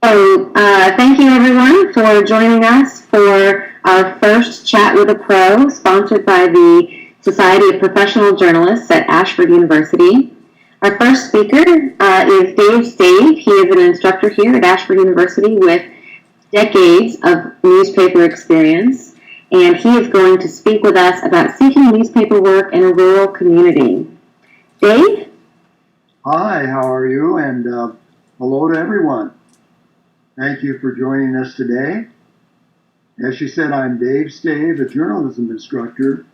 Thank you everyone for joining us for our first Chat with a Pro, sponsored by the Society of Professional Journalists at Ashford University. Our first speaker is Dave Stave. He is an instructor here at Ashford University with decades of newspaper experience, and he is going to speak with us about seeking newspaper work in a rural community. Dave? Hi, how are you? And hello to everyone. Thank you for joining us today. As she said, I'm Dave Stave, a journalism instructor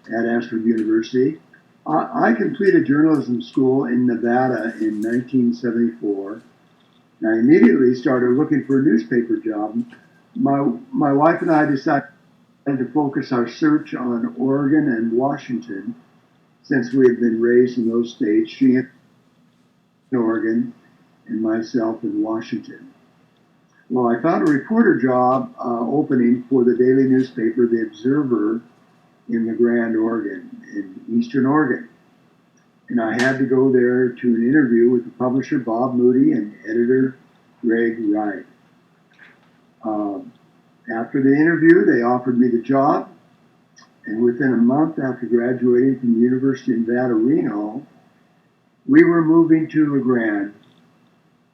at Ashford University. I completed journalism school in Nevada in 1974. And I immediately started looking for a newspaper job. My wife and I decided to focus our search on Oregon and Washington since we had been raised in those states. She in Oregon and myself in Washington. Well, I found a reporter job opening for the daily newspaper, The Observer, in LaGrande, Oregon, in Eastern Oregon. And I had to go there to an interview with the publisher, Bob Moody, and editor, Greg Wright. After the interview, they offered me the job. And within a month after graduating from the University of Nevada, Reno, we were moving to LaGrande.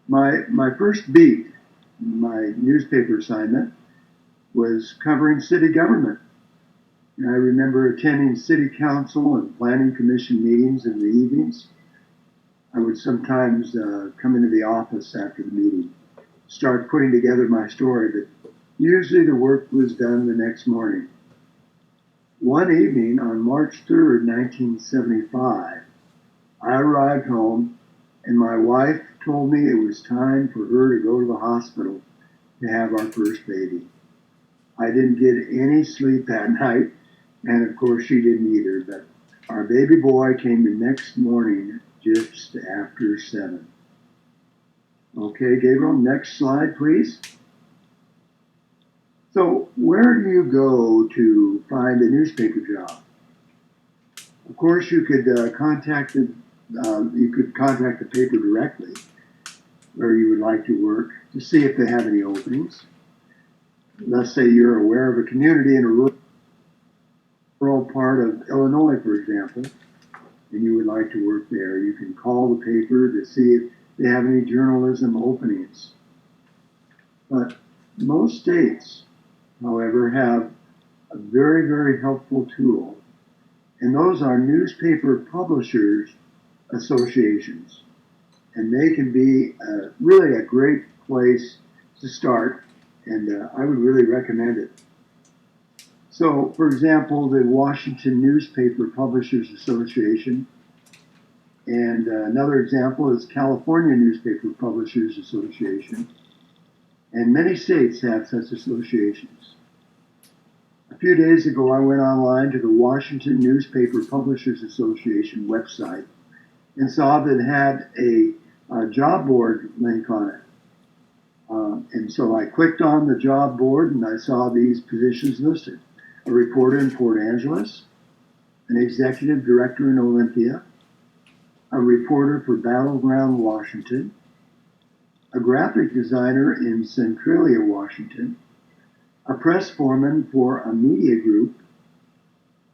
My first beat, my newspaper assignment, was covering city government. And I remember attending city council and planning commission meetings in the evenings. I would sometimes come into the office after the meeting, start putting together my story, but usually the work was done the next morning. One evening on March 3rd, 1975, I arrived home and my wife told me it was time for her to go to the hospital to have our first baby. I didn't get any sleep that night, and of course she didn't either, but our baby boy came the next morning just after 7. Okay, Gabriel, next slide, please. So where do you go to find a newspaper job? Of course, you could contact the paper directly where you would like to work to see if they have any openings. Let's say you're aware of a community in a rural part of Illinois, for example, and you would like to work there. You can call the paper to see if they have any journalism openings. But most states, however, have a very, very helpful tool, and those are newspaper publishers associations. And they can be really a great place to start, and I would really recommend it. So, for example, the Washington Newspaper Publishers Association, and another example is California Newspaper Publishers Association, and many states have such associations. A few days ago, I went online to the Washington Newspaper Publishers Association website and saw that it had a job board link on it. And so I clicked on the job board and I saw these positions listed. A reporter in Port Angeles, an executive director in Olympia, a reporter for Battleground, Washington, a graphic designer in Centralia, Washington, a press foreman for a media group,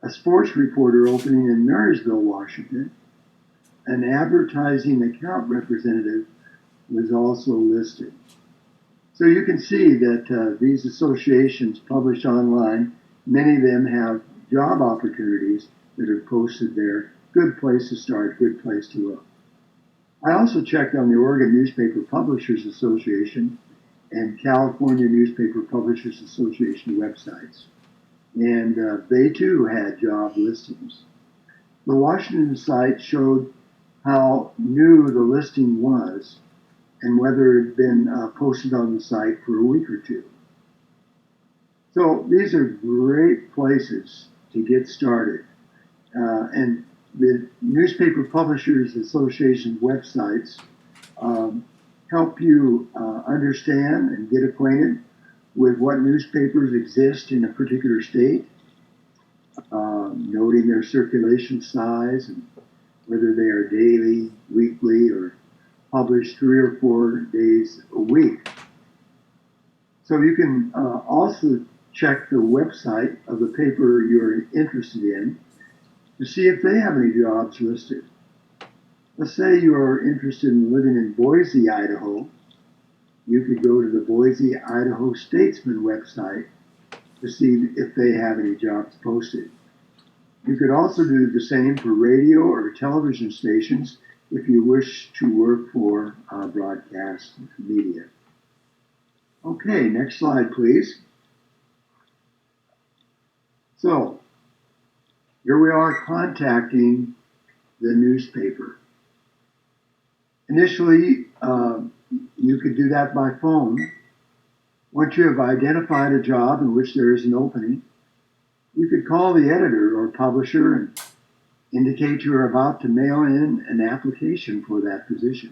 a sports reporter opening in Marysville, Washington, an advertising account representative was also listed. So you can see that these associations publish online. Many of them have job opportunities that are posted there. Good place to start, good place to look. I also checked on the Oregon Newspaper Publishers Association and California Newspaper Publishers Association websites, and they too had job listings. The Washington site showed how new the listing was and whether it had been posted on the site for a week or two. So these are great places to get started. And the Newspaper Publishers Association websites help you understand and get acquainted with what newspapers exist in a particular state, noting their circulation size and whether they are daily, weekly, or published 3 or 4 days a week. So you can also check the website of the paper you're interested in to see if they have any jobs listed. Let's say you're interested in living in Boise, Idaho. You could go to the Boise, Idaho Statesman website to see if they have any jobs posted. You could also do the same for radio or television stations if you wish to work for broadcast media. Okay, next slide, please. So, here we are contacting the newspaper. Initially, you could do that by phone. Once you have identified a job in which there is an opening, you could call the editor or publisher and indicate you are about to mail in an application for that position.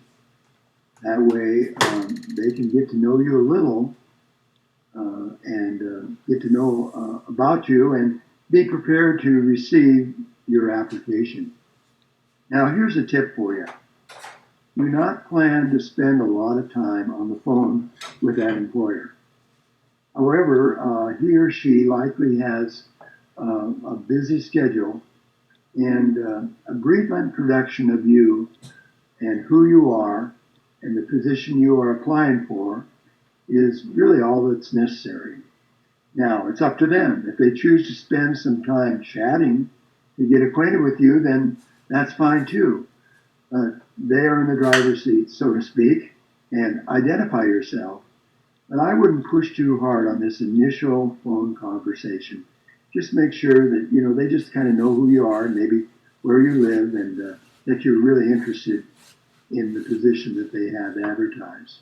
That way, they can get to know you a little and get to know about you and be prepared to receive your application. Now, here's a tip for you. Do not plan to spend a lot of time on the phone with that employer. However, he or she likely has a busy schedule, and a brief introduction of you and who you are and the position you are applying for is really all that's necessary. Now, it's up to them. If they choose to spend some time chatting to get acquainted with you, then that's fine too. They are in the driver's seat, so to speak, and identify yourself. But I wouldn't push too hard on this initial phone conversation. Just make sure that, they just kind of know who you are, maybe where you live, and that you're really interested in the position that they have advertised.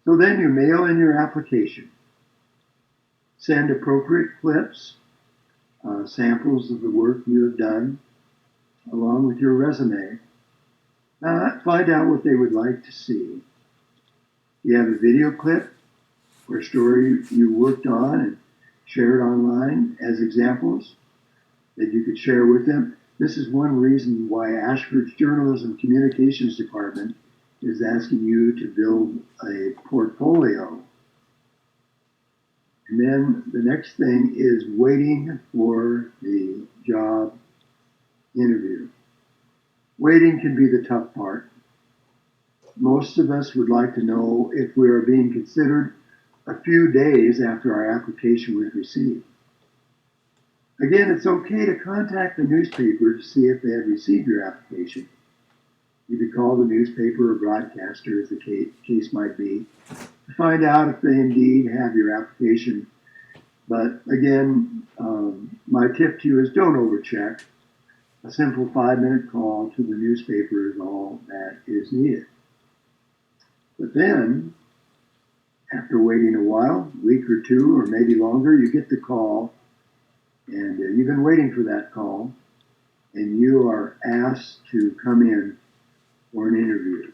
So then you mail in your application. Send appropriate clips, samples of the work you have done, along with your resume. Find out what they would like to see. You have a video clip or story you worked on and share it online as examples that you could share with them. This is one reason why Ashford's Journalism Communications Department is asking you to build a portfolio. And then the next thing is waiting for the job interview. Waiting can be the tough part. Most of us would like to know if we are being considered a few days after our application was received. Again, it's okay to contact the newspaper to see if they have received your application. You could call the newspaper or broadcaster, as the case might be, to find out if they indeed have your application. But again, my tip to you is don't overcheck. A simple 5-minute call to the newspaper is all that is needed. But then, after waiting a while, a week or two, or maybe longer, you get the call, and you've been waiting for that call, and you are asked to come in for an interview.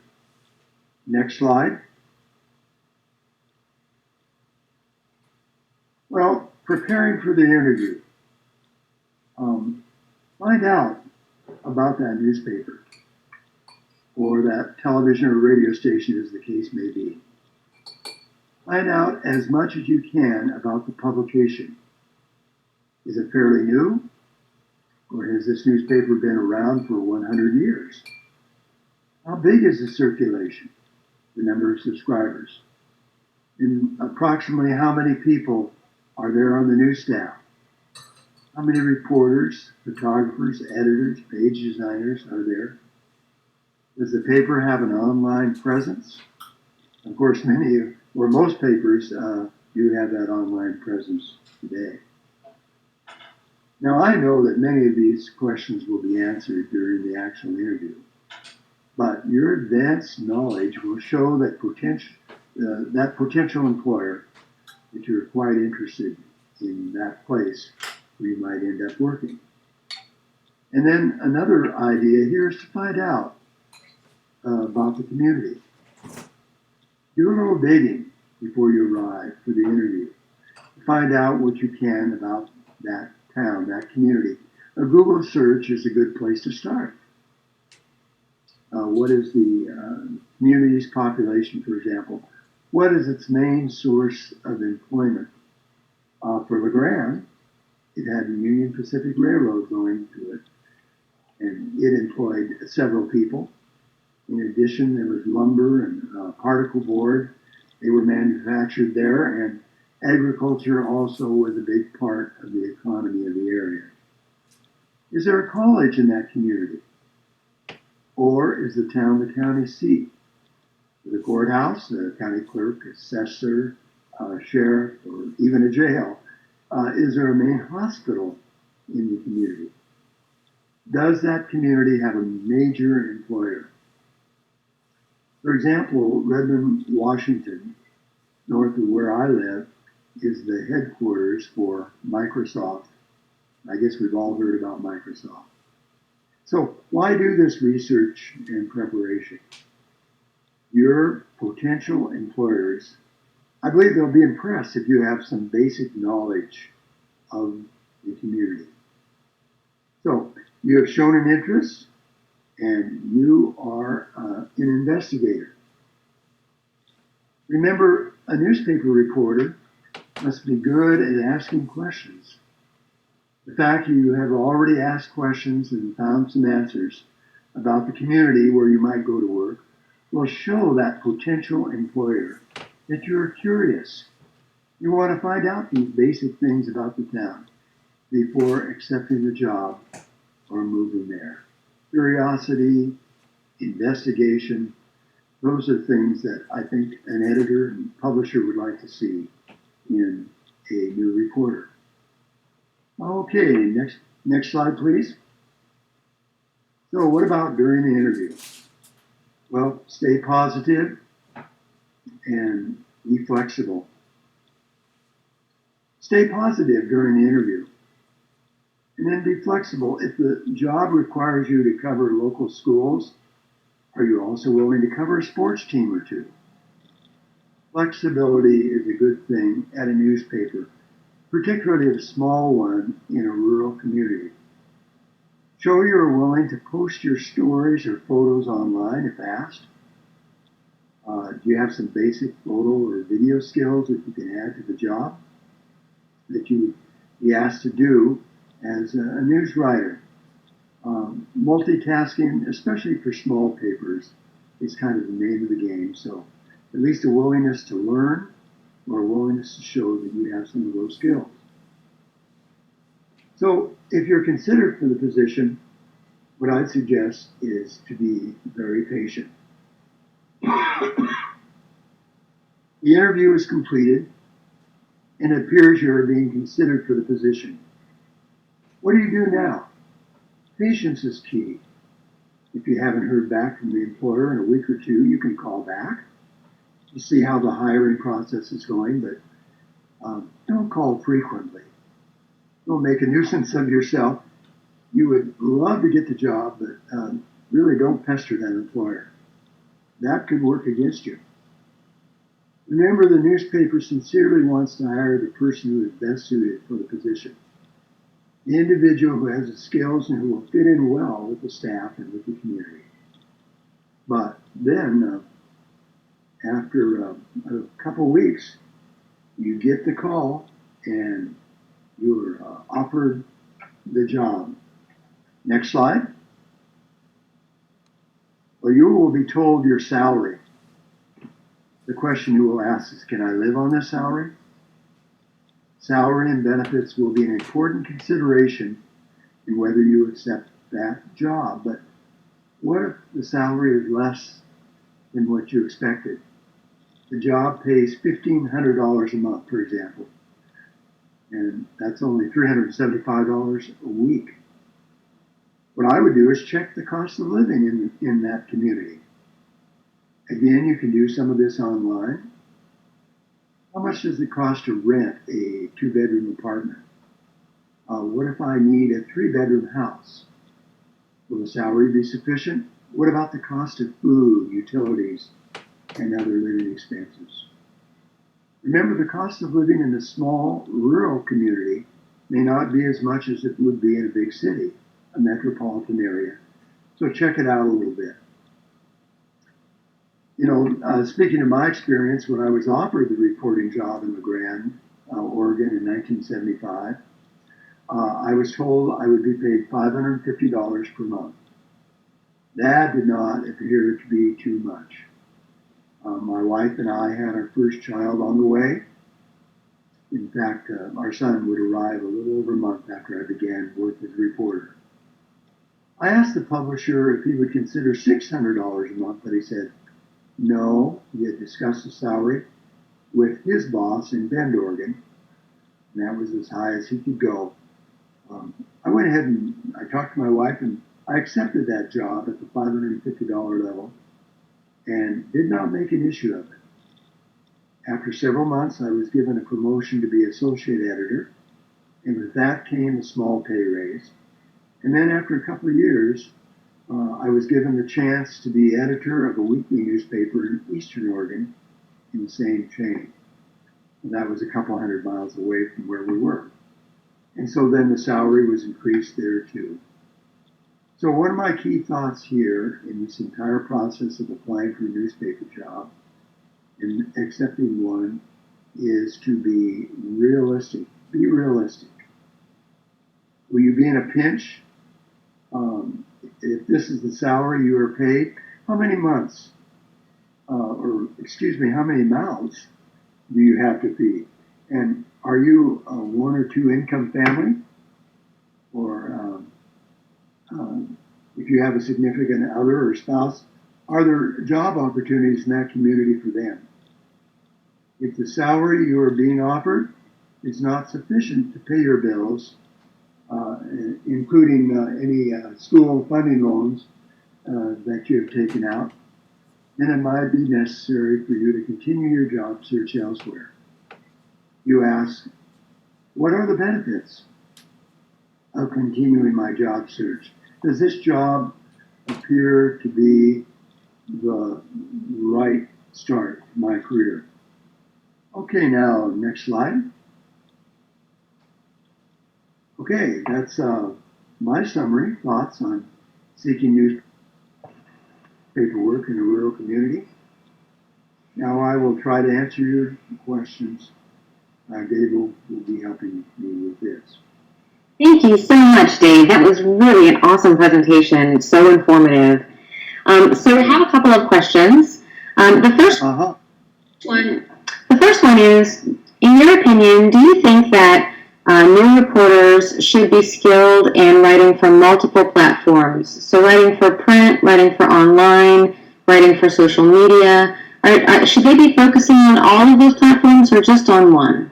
Next slide. Well, preparing for the interview. Find out about that newspaper or that television or radio station, as the case may be. Find out as much as you can about the publication. Is it fairly new? Or has this newspaper been around for 100 years? How big is the circulation, the number of subscribers? And approximately how many people are there on the news staff? How many reporters, photographers, editors, page designers are there? Does the paper have an online presence? Of course, most papers do have that online presence today. Now, I know that many of these questions will be answered during the actual interview, but your advanced knowledge will show that potential employer that you're quite interested in that place where you might end up working. And then another idea here is to find out about the community. Do a little digging before you arrive for the interview. Find out what you can about that town, that community. A Google search is a good place to start. What is the community's population, for example? What is its main source of employment? For LeGrand, it had the Union Pacific Railroad going to it, and it employed several people. In addition, there was lumber and particle board. They were manufactured there, and agriculture also was a big part of the economy of the area. Is there a college in that community? Or is the town the county seat? The courthouse, the county clerk, assessor, sheriff, or even a jail? Is there a main hospital in the community? Does that community have a major employer? For example, Redmond, Washington, north of where I live, is the headquarters for Microsoft. I guess we've all heard about Microsoft. So why do this research and preparation? Your potential employers, I believe they'll be impressed if you have some basic knowledge of the community. So you have shown an interest and you are an investigator. Remember, a newspaper reporter must be good at asking questions. The fact that you have already asked questions and found some answers about the community where you might go to work will show that potential employer that you're curious. You want to find out these basic things about the town before accepting the job or moving there. Curiosity, investigation, those are things that I think an editor and publisher would like to see in a new reporter. Okay, next slide, please. So what about during the interview? Well, stay positive and be flexible. Stay positive during the interview. And then be flexible. If the job requires you to cover local schools, are you also willing to cover a sports team or two? Flexibility is a good thing at a newspaper, particularly a small one in a rural community. Show you're willing to post your stories or photos online if asked. Do you have some basic photo or video skills that you can add to the job that you be asked to do as a news writer? Multitasking, especially for small papers, is kind of the name of the game. So at least a willingness to learn or a willingness to show that you have some of those skills. So if you're considered for the position, what I'd suggest is to be very patient. The interview is completed and it appears you're being considered for the position. What do you do now? Patience is key. If you haven't heard back from the employer in a week or two, you can call back to see how the hiring process is going, but don't call frequently. Don't make a nuisance of yourself. You would love to get the job, but really don't pester that employer. That could work against you. Remember, the newspaper sincerely wants to hire the person who is best suited for the position. The individual who has the skills and who will fit in well with the staff and with the community. But then, after a couple weeks, you get the call and you're offered the job. Next slide. Well, you will be told your salary. The question you will ask is, can I live on this salary? Salary and benefits will be an important consideration in whether you accept that job. But what if the salary is less than what you expected? The job pays $1,500 a month, for example, and that's only $375 a week. What I would do is check the cost of living in that community. Again, you can do some of this online. How much does it cost to rent a 2-bedroom apartment? What if I need a 3-bedroom house? Will the salary be sufficient? What about the cost of food, utilities, and other living expenses? Remember, the cost of living in a small rural community may not be as much as it would be in a big city, a metropolitan area. So check it out a little bit. Speaking of my experience, when I was offered the reporting job in LeGrand, Oregon in 1975, I was told I would be paid $550 per month. That did not appear to be too much. My wife and I had our first child on the way. In fact, our son would arrive a little over a month after I began work as a reporter. I asked the publisher if he would consider $600 a month, but he said no. He had discussed the salary with his boss in Bend, Oregon, and that was as high as he could go. I went ahead and I talked to my wife, and I accepted that job at the $550 level and did not make an issue of it. After several months, I was given a promotion to be associate editor, and with that came a small pay raise. And then after a couple of years, I was given the chance to be editor of a weekly newspaper in Eastern Oregon in the same chain. And that was a couple hundred miles away from where we were. And so then the salary was increased there too. So one of my key thoughts here in this entire process of applying for a newspaper job and accepting one is to be realistic. Be realistic. Will you be in a pinch? If this is the salary you are paid, how many months, how many mouths do you have to feed? And are you a one or two income family? Or if you have a significant other or spouse, are there job opportunities in that community for them? If the salary you are being offered is not sufficient to pay your bills, including any school funding loans that you have taken out, then it might be necessary for you to continue your job search elsewhere. You ask, what are the benefits of continuing my job search? Does this job appear to be the right start to my career? Okay, now, next slide. Okay, that's my summary, thoughts on seeking newspaper work in a rural community. Now I will try to answer your questions. Dave will be helping me with this. Thank you so much, Dave. That was really an awesome presentation, so informative. So we have a couple of questions. The first one is, in your opinion, do you think that new reporters should be skilled in writing for multiple platforms? So writing for print, writing for online, writing for social media. Should they be focusing on all of those platforms or just on one?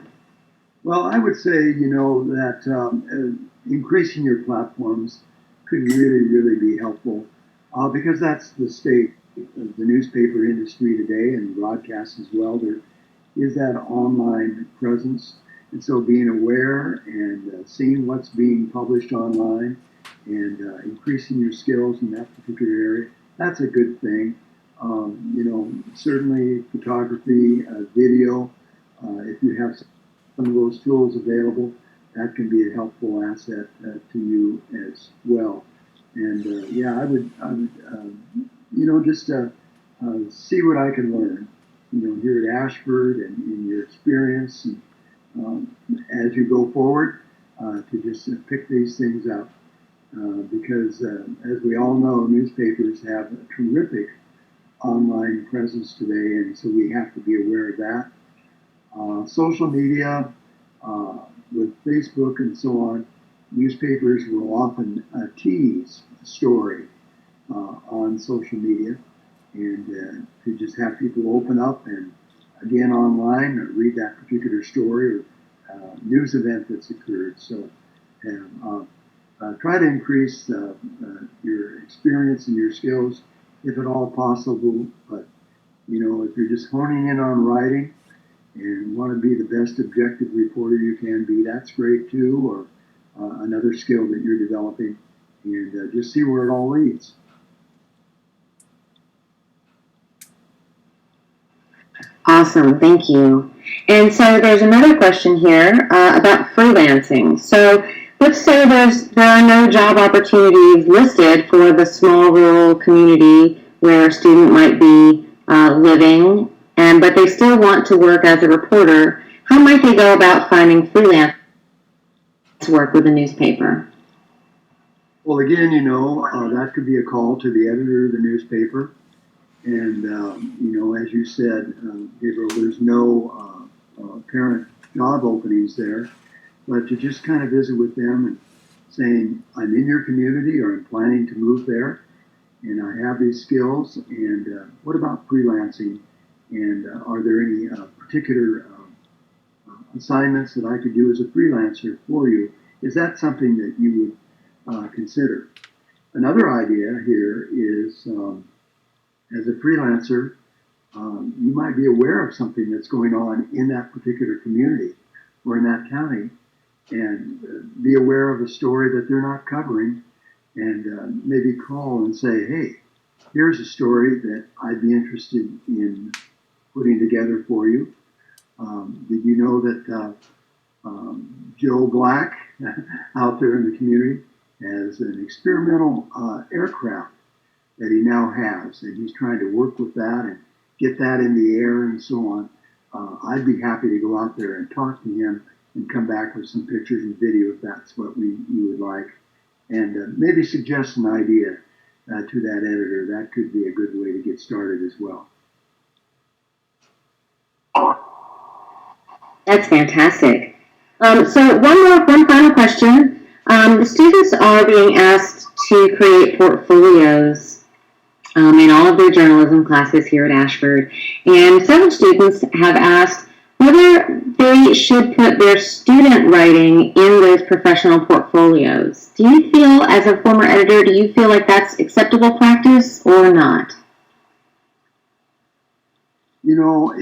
Well, I would say, that increasing your platforms could really, really be helpful because that's the state of the newspaper industry today and broadcast as well. There is that online presence. And so being aware and seeing what's being published online and increasing your skills in that particular area, that's a good thing. Certainly photography, video, if you have some of those tools available, that can be a helpful asset to you as well. And I would just see what I can learn, here at Ashford and in your experience, and as you go forward, to just pick these things up, because as we all know, newspapers have a terrific online presence today, and so we have to be aware of that. Social media, with Facebook and so on, newspapers will often tease a story on social media, and to just have people open up and again online read that particular story or news event that's occurred. So try to increase your experience and your skills if at all possible. But if you're just honing in on writing and want to be the best objective reporter you can be, that's great too, or another skill that you're developing, and just see where it all leads. Awesome, thank you. And so there's another question here about freelancing. So let's say there are no job opportunities listed for the small rural community where a student might be living, but they still want to work as a reporter, how might they go about finding freelance work with a newspaper? Well, again, that could be a call to the editor of the newspaper. And, as you said, Gabriel, there's no apparent job openings there, but to just kind of visit with them and saying, I'm in your community or I'm planning to move there and I have these skills, and what about freelancing? And are there any particular assignments that I could do as a freelancer for you? Is that something that you would consider? Another idea here is, as a freelancer, you might be aware of something that's going on in that particular community or in that county, and be aware of a story that they're not covering, and maybe call and say, hey, here's a story that I'd be interested in putting together for you. Did you know that Joe Black out there in the community has an experimental aircraft that he now has, and he's trying to work with that and get that in the air and so on. I'd be happy to go out there and talk to him and come back with some pictures and video if that's what you would like, and maybe suggest an idea to that editor. That could be a good way to get started as well. That's fantastic. So one final question. The students are being asked to create portfolios in all of their journalism classes here at Ashford, and several students have asked whether they should put their student writing in those professional portfolios. Do you feel, as a former editor, do you feel like that's acceptable practice or not?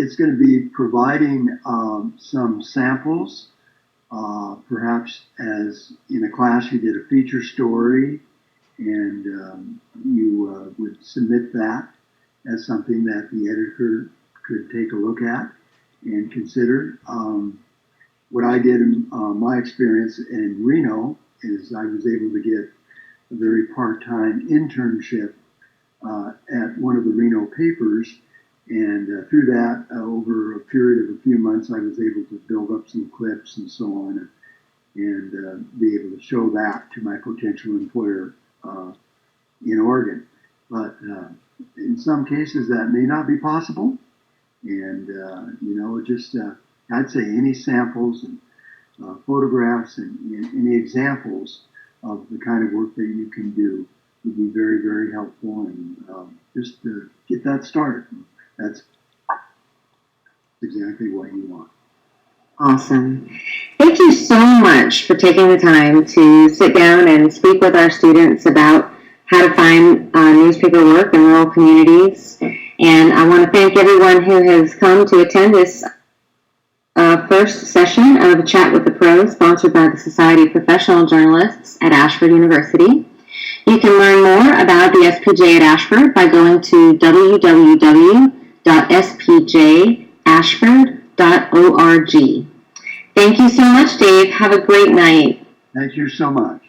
It's going to be providing some samples, perhaps as in a class you did a feature story, and you would submit that as something that the editor could take a look at and consider. What I did in my experience in Reno is I was able to get a very part-time internship at one of the Reno papers, and through that, over a period of a few months, I was able to build up some clips and so on, and be able to show that to my potential employer in Oregon. But in some cases, that may not be possible. And, I'd say any samples and photographs and any examples of the kind of work that you can do would be very, very helpful, and just to get that started. That's exactly what you want. Awesome. Thank you so much for taking the time to sit down and speak with our students about how to find newspaper work in rural communities. And I want to thank everyone who has come to attend this first session of Chat with the Pros, sponsored by the Society of Professional Journalists at Ashford University. You can learn more about the SPJ at Ashford by going to www.spjashford.org. Thank you so much, Dave. Have a great night. Thank you so much.